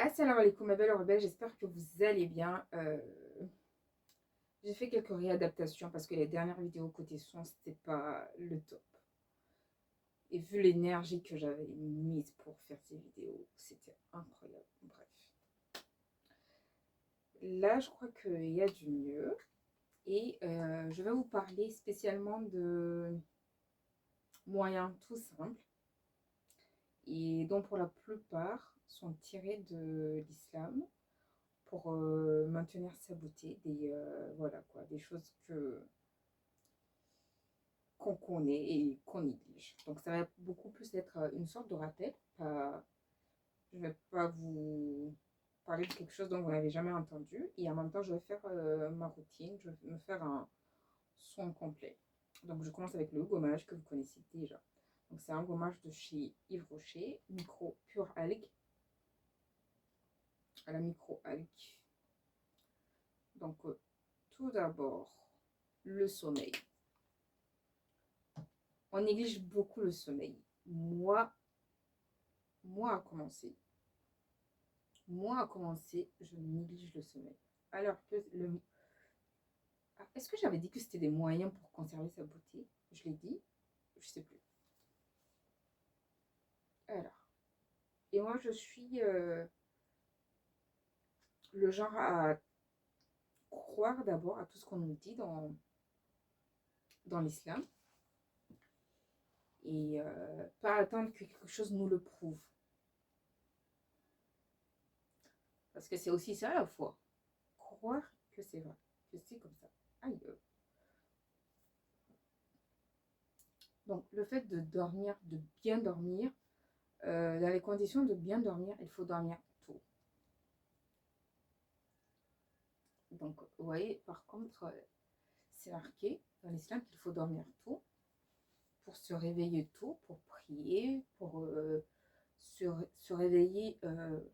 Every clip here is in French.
Assalamu alaikum ma belle rebelle, j'espère que vous allez bien. J'ai fait quelques réadaptations parce que les dernières vidéos côté son, c'était pas le top. Et vu l'énergie que j'avais mise pour faire ces vidéos, c'était incroyable. Bref. Là, je crois qu'il y a du mieux. Et je vais vous parler spécialement de moyens tout simples. Et dont pour la plupart sont tirés de l'islam. Pour maintenir sa beauté, voilà quoi, des choses qu'on connaît et qu'on néglige. Donc ça va beaucoup plus être une sorte de rappel. Je ne vais pas vous parler de quelque chose dont vous n'avez jamais entendu. Et en même temps, je vais faire ma routine, je vais me faire un soin complet. Donc je commence avec le gommage que vous connaissez déjà. Donc c'est un gommage de chez Yves Rocher, micro pure algue. À la micro algue. Donc tout d'abord, le sommeil. On néglige beaucoup le sommeil. Moi à commencer. Moi à commencer, je néglige le sommeil. Alors que le... Est-ce que j'avais dit que c'était des moyens pour conserver sa beauté? Je l'ai dit? Je sais plus. Alors. Et moi, je suis le genre à croire d'abord à tout ce qu'on nous dit dans l'islam. Et pas attendre que quelque chose nous le prouve. Parce que c'est aussi ça la foi. Croire que c'est vrai, que c'est comme ça. Aïe. Donc le fait de dormir, de bien dormir, dans les conditions de bien dormir, il faut dormir tôt. Donc vous voyez, par contre, c'est marqué dans l'islam qu'il faut dormir tôt pour se réveiller tôt, pour prier, pour se réveiller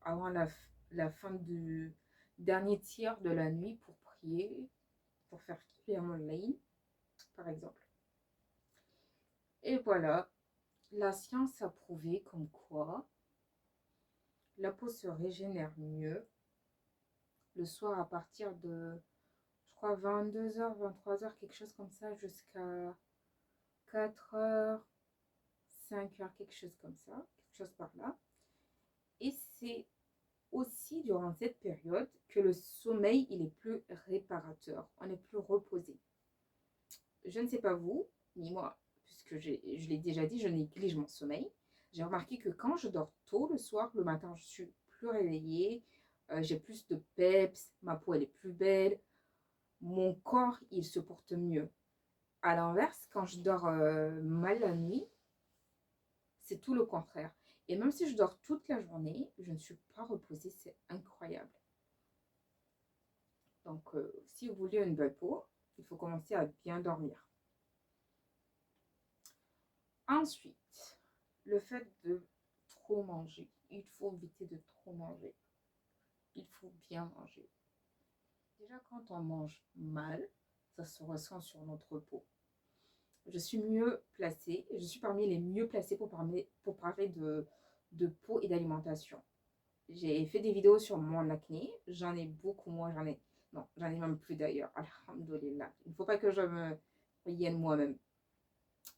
avant la fin du dernier tiers de la nuit pour prier, pour faire Qiyamul Layl, par exemple. Et voilà, la science a prouvé comme quoi la peau se régénère mieux le soir à partir de, je crois, 22h, 23h, quelque chose comme ça, jusqu'à 4h, 5h, quelque chose comme ça, quelque chose par là. Et c'est aussi durant cette période que le sommeil, il est plus réparateur, on est plus reposé. Je ne sais pas vous, ni moi, puisque je l'ai déjà dit, je néglige mon sommeil. J'ai remarqué que quand je dors tôt le soir, le matin, je suis plus réveillée, j'ai plus de peps, ma peau, elle est plus belle, mon corps, il se porte mieux. À l'inverse, quand je dors mal la nuit, c'est tout le contraire. Et même si je dors toute la journée, je ne suis pas reposée, c'est incroyable. Donc, si vous voulez une belle peau, il faut commencer à bien dormir. Ensuite, le fait de trop manger. Il faut éviter de trop manger. Il faut bien manger. Déjà, quand on mange mal, ça se ressent sur notre peau. Je suis mieux placée, je suis parmi les mieux placés pour parler de peau et d'alimentation. J'ai fait des vidéos sur mon acné, j'en ai beaucoup moins, j'en ai même plus d'ailleurs, alhamdoulilah. Il ne faut pas que je me revienne moi-même,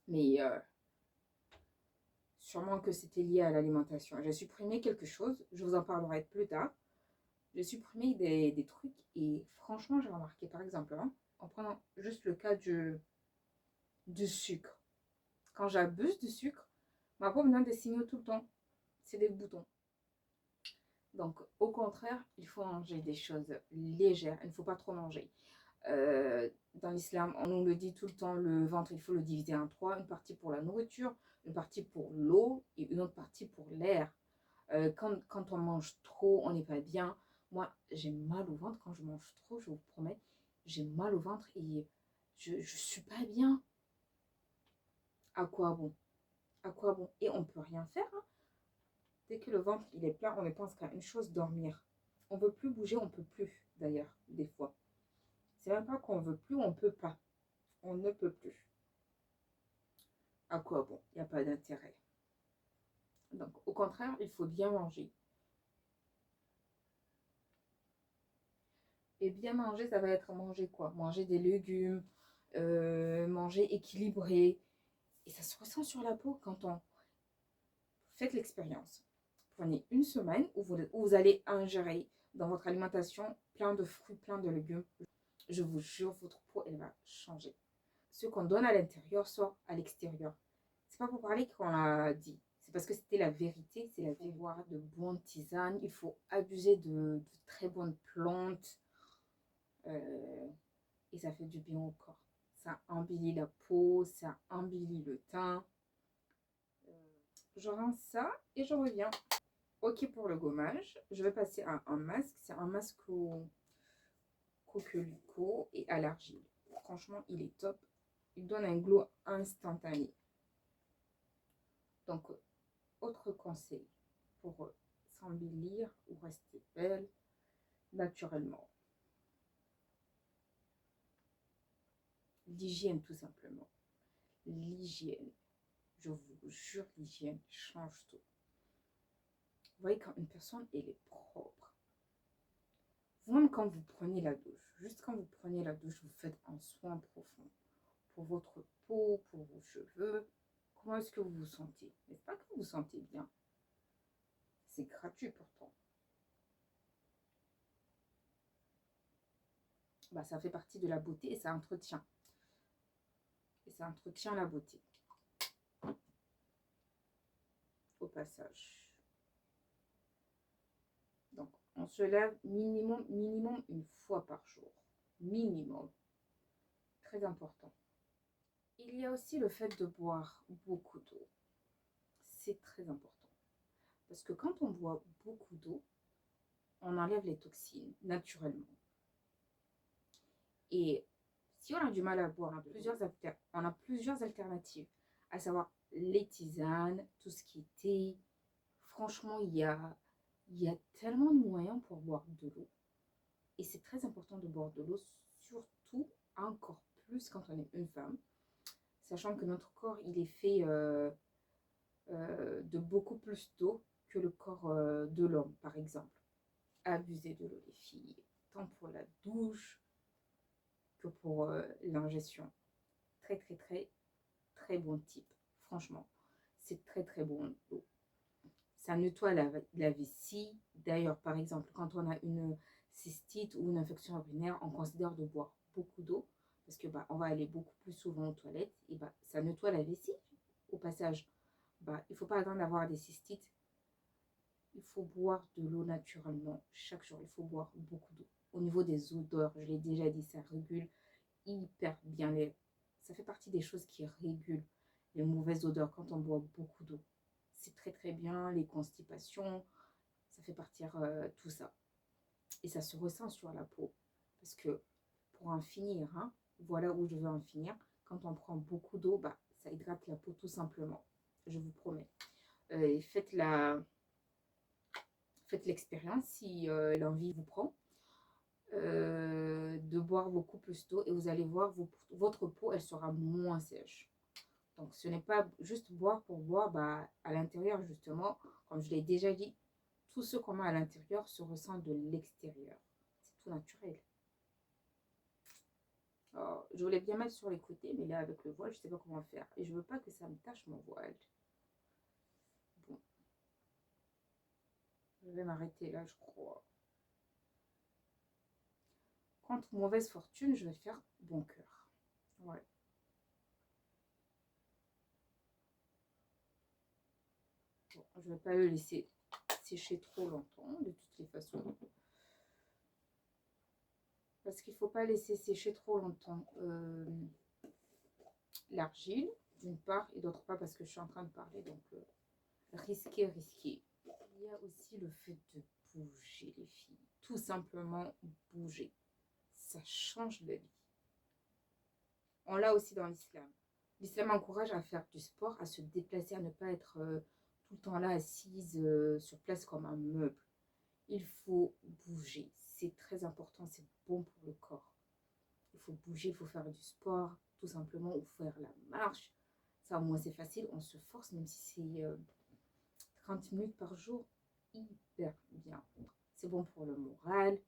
mais sûrement que c'était lié à l'alimentation. J'ai supprimé quelque chose, je vous en parlerai plus tard. J'ai supprimé des trucs et franchement, j'ai remarqué, par exemple, hein, en prenant juste le cas du sucre. Quand j'abuse du sucre, ma peau me donne des signaux tout le temps. C'est des boutons. Donc, au contraire, il faut manger des choses légères. Il ne faut pas trop manger. Dans l'islam, on nous le dit tout le temps, le ventre, il faut le diviser en trois. Une partie pour la nourriture, une partie pour l'eau et une autre partie pour l'air. Quand on mange trop, on n'est pas bien. Moi, j'ai mal au ventre quand je mange trop, je vous promets. J'ai mal au ventre et je ne suis pas bien. À quoi bon? À quoi bon? Et on ne peut rien faire. Hein. Dès que le ventre il est plein, on ne pense qu'à une chose, dormir. On ne veut plus bouger, on ne peut plus d'ailleurs, des fois. C'est même pas qu'on veut plus, on ne peut pas. On ne peut plus. À quoi bon? Il n'y a pas d'intérêt. Donc, au contraire, il faut bien manger. Et bien manger, ça va être manger quoi? Manger des légumes, manger équilibré. Et ça se ressent sur la peau quand on fait l'expérience. Prenez une semaine où vous allez ingérer dans votre alimentation plein de fruits, plein de légumes. Je vous jure, votre peau, elle va changer. Ce qu'on donne à l'intérieur sort à l'extérieur. C'est pas pour parler qu'on l'a dit. C'est parce que c'était la vérité. C'est la vérité. Voir de bonnes tisanes. Il faut abuser de très bonnes plantes. Et ça fait du bien au corps. Ça embellit la peau, ça embellit le teint. Je rince ça et je reviens. Ok pour le gommage. Je vais passer à un masque. C'est un masque au coquelicot et à l'argile. Franchement, il est top. Il donne un glow instantané. Donc, autre conseil pour s'embellir ou rester belle naturellement. L'hygiène, tout simplement. L'hygiène. Je vous jure, l'hygiène change tout. Vous voyez, quand une personne, elle est propre. Même quand vous prenez la douche, juste quand vous prenez la douche, vous faites un soin profond pour votre peau, pour vos cheveux. Comment est-ce que vous vous sentez? N'est-ce pas que vous vous sentez bien? C'est gratuit pourtant. Bah, ça fait partie de la beauté et ça entretient. Et ça entretient la beauté. Au passage. Donc, on se lave minimum une fois par jour. Minimum. Très important. Il y a aussi le fait de boire beaucoup d'eau. C'est très important. Parce que quand on boit beaucoup d'eau, on enlève les toxines naturellement. Et si on a du mal à boire, on a plusieurs alternatives, à savoir les tisanes, tout ce qui est thé. Franchement, il y a tellement de moyens pour boire de l'eau. Et c'est très important de boire de l'eau, surtout encore plus quand on est une femme. Sachant que notre corps, il est fait de beaucoup plus d'eau que le corps de l'homme, par exemple. Abusez de l'eau, les filles, tant pour la douche que pour l'ingestion. Très, très, très, très bon type. Franchement, c'est très, très bon l'eau. Ça nettoie la vessie. D'ailleurs, par exemple, quand on a une cystite ou une infection urinaire, on considère de boire beaucoup d'eau parce que on va aller beaucoup plus souvent aux toilettes et ça nettoie la vessie. Au passage, il ne faut pas attendre d'avoir des cystites. Il faut boire de l'eau naturellement chaque jour. Il faut boire beaucoup d'eau. Au niveau des odeurs, je l'ai déjà dit, ça régule hyper bien. Ça fait partie des choses qui régulent les mauvaises odeurs quand on boit beaucoup d'eau. C'est très très bien, les constipations, ça fait partir tout ça. Et ça se ressent sur la peau. Parce que pour en finir, hein, voilà où je veux en finir, quand on prend beaucoup d'eau, ça hydrate la peau tout simplement. Je vous promets. Faites l'expérience si l'envie vous prend. De boire beaucoup plus d'eau et vous allez voir votre peau elle sera moins sèche. Donc ce n'est pas juste boire pour boire, à l'intérieur justement, comme je l'ai déjà dit, tout ce qu'on a à l'intérieur se ressent de l'extérieur. C'est tout naturel. Alors, je voulais bien mettre sur les côtés, mais là avec le voile, je ne sais pas comment faire. Et je veux pas que ça me tâche mon voile. Bon. Je vais m'arrêter là, je crois. Contre mauvaise fortune, je vais faire bon cœur. Ouais. Bon, je ne vais pas le laisser sécher trop longtemps, de toutes les façons. Parce qu'il ne faut pas laisser sécher trop longtemps l'argile, d'une part, et d'autre part parce que je suis en train de parler, donc risqué. Il y a aussi le fait de bouger, les filles. Tout simplement bouger. Ça change la vie. On l'a aussi dans l'islam. L'islam encourage à faire du sport, à se déplacer, à ne pas être tout le temps là assise sur place comme un meuble. Il faut bouger. C'est très important, c'est bon pour le corps. Il faut bouger, il faut faire du sport, tout simplement, ou faire la marche. Ça, au moins, c'est facile. On se force, même si c'est 30 minutes par jour. Hyper bien. C'est bon pour le moral.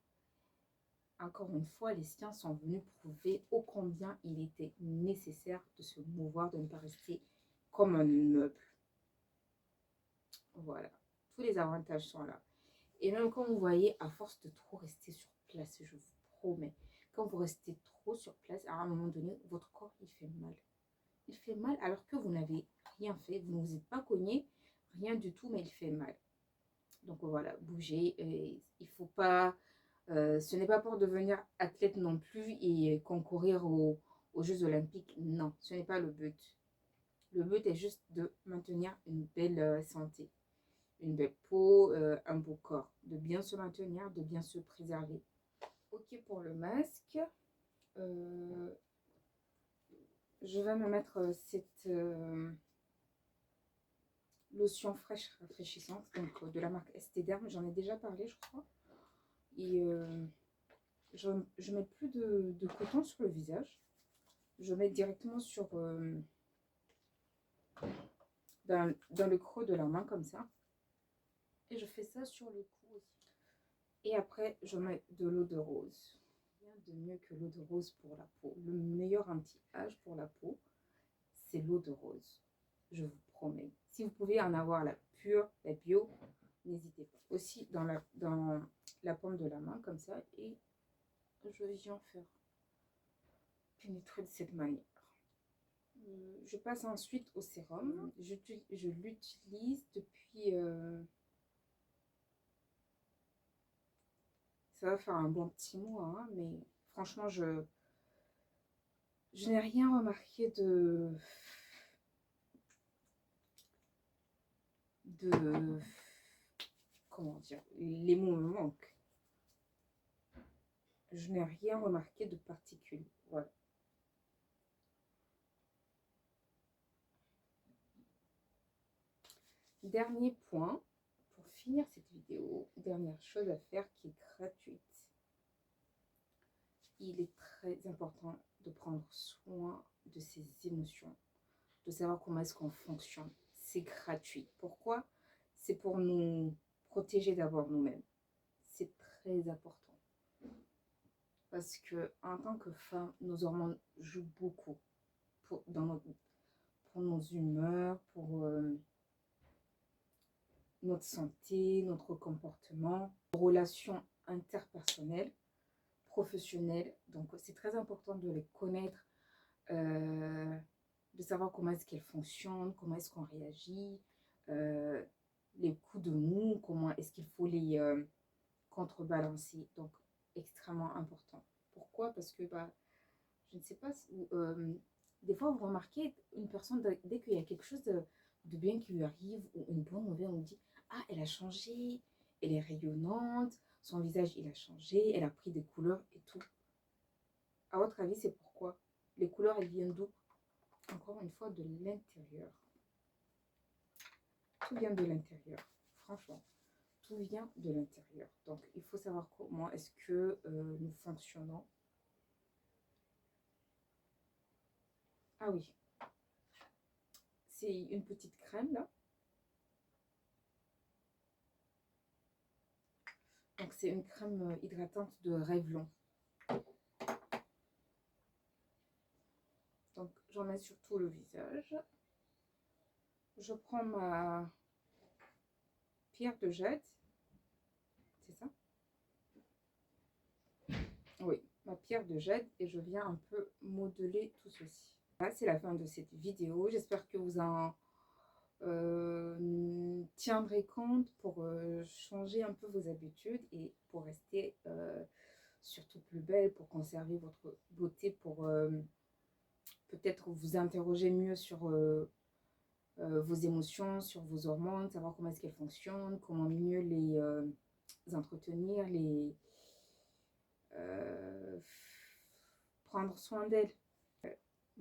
encore une fois, les sciences sont venus prouver ô combien il était nécessaire de se mouvoir, de ne pas rester comme un meuble. Voilà, tous les avantages sont là. Et même quand vous voyez, à force de trop rester sur place, je vous promets, quand vous restez trop sur place, à un moment donné, votre corps, il fait mal. Il fait mal alors que vous n'avez rien fait, vous ne vous êtes pas cogné, rien du tout, mais il fait mal. Donc voilà, bougez. Il faut pas, ce n'est pas pour devenir athlète non plus et concourir aux Jeux Olympiques. Non, ce n'est pas le but. Le but est juste de maintenir une belle santé, une belle peau, un beau corps, de bien se maintenir, de bien se préserver. Ok pour le masque. Je vais me mettre cette lotion fraîche rafraîchissante, donc de la marque Esthederm. J'en ai déjà parlé, je crois. Et je ne mets plus de coton sur le visage. Je mets directement sur dans le creux de la main comme ça. Et je fais ça sur le cou aussi. Et après, je mets de l'eau de rose. Rien de mieux que l'eau de rose pour la peau. Le meilleur anti-âge pour la peau, c'est l'eau de rose. Je vous promets. Si vous pouvez en avoir la pure, la bio, n'hésitez pas. Aussi dans la paume de la main, comme ça. Et je viens faire pénétrer de cette manière. Je passe ensuite au sérum. Je l'utilise depuis... ça va faire un bon petit mois, hein, mais franchement, je n'ai rien remarqué de comment dire, les mots me manquent. Je n'ai rien remarqué de particulier. Voilà. Dernier point, pour finir cette vidéo, dernière chose à faire qui est gratuite. Il est très important de prendre soin de ses émotions, de savoir comment est-ce qu'on fonctionne. C'est gratuit. Pourquoi? C'est pour nous protéger d'abord nous-mêmes. C'est très important. Parce que en tant que femme, nos hormones jouent beaucoup pour nos humeurs, pour notre santé, notre comportement, nos relations interpersonnelles, professionnelles. Donc, c'est très important de les connaître, de savoir comment est-ce qu'elles fonctionnent, comment est-ce qu'on réagit, les coups de mou, comment est-ce qu'il faut les contrebalancer. Donc, extrêmement important. Pourquoi? Parce que, je ne sais pas, des fois, vous remarquez une personne, dès qu'il y a quelque chose de bien qui lui arrive, ou une bonne nouvelle, on dit, ah, elle a changé, elle est rayonnante, son visage, il a changé, elle a pris des couleurs et tout. À votre avis, c'est pourquoi? Les couleurs, elles viennent d'où? Encore une fois, de l'intérieur. Tout vient de l'intérieur, franchement. Tout vient de l'intérieur. Donc, il faut savoir comment est-ce que nous fonctionnons. Ah oui, c'est une petite crème là. Donc, c'est une crème hydratante de Revlon. Donc, j'en mets sur tout le visage. Je prends ma pierre de jade. C'est ça? Oui, ma pierre de jade. Et je viens un peu modeler tout ceci. Voilà, c'est la fin de cette vidéo. J'espère que vous en tiendrez compte pour changer un peu vos habitudes et pour rester surtout plus belle, pour conserver votre beauté, pour peut-être vous interroger mieux sur vos émotions, sur vos hormones, savoir comment est-ce qu'elles fonctionnent, comment mieux les entretenir, les prendre soin d'elles.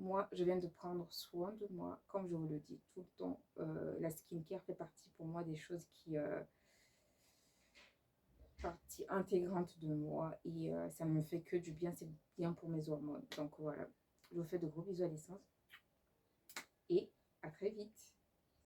Moi, je viens de prendre soin de moi, comme je vous le dis tout le temps. La skincare fait partie pour moi des choses qui partie intégrante de moi et ça ne me fait que du bien, c'est bien pour mes hormones. Donc voilà, je vous fais de gros bisous à l'essence et à très vite.